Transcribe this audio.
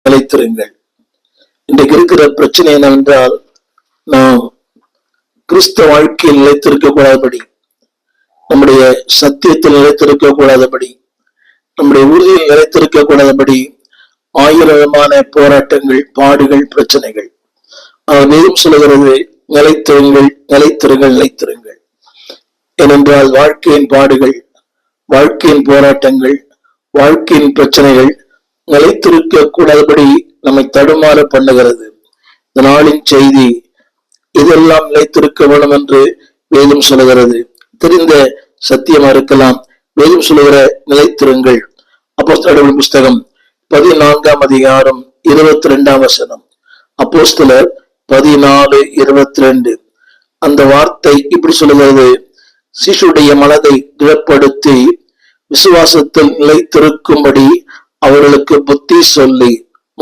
நிலைத்திருங்கள். இன்றைக்கு இருக்கிற பிரச்சனை என்னவென்றால், நாம் கிறிஸ்தவ வாழ்க்கையில் நிலைத்திருக்க கூடாதபடி, நம்முடைய சத்தியத்தில் நிலைத்திருக்க கூடாதபடி, நம்முடைய உறுதியில் நிலைத்திருக்க கூடாதபடி ஆயிரம் விதமான போராட்டங்கள், பாடுகள், பிரச்சனைகள். மேலும் சொல்லுகிறது, நிலைத்திருங்கள், நிலைத்திருங்கள், நிலைத்திருங்கள். ஏனென்றால் வாழ்க்கையின் பாடுகள், வாழ்க்கையின் போராட்டங்கள், வாழ்க்கையின் பிரச்சனைகள் நிலைத்திருக்க கூடாதபடி நம்மை தடுமாற பண்ணுகிறது. இந்த நாளின் செய்தி, இதெல்லாம் நிலைத்திருக்க வேண்டும் என்று வேதம் சொல்லுகிறது. தெரிந்த சத்தியமா இருக்கலாம். வேதம் சொல்லுகிற நிலைத்திருங்கள். அப்போஸ்தலர் புஸ்தகம் 14ஆம் அதிகாரம் 22ஆம் வசனம். அப்போஸ்தலர் 14:22. அந்த வார்த்தை இப்படி சொல்லுகிறது, சிசுடைய மனதை திடப்படுத்தி விசுவாசத்தில் நிலைத்திருக்கும்படி அவர்களுக்கு புத்தி சொல்லி.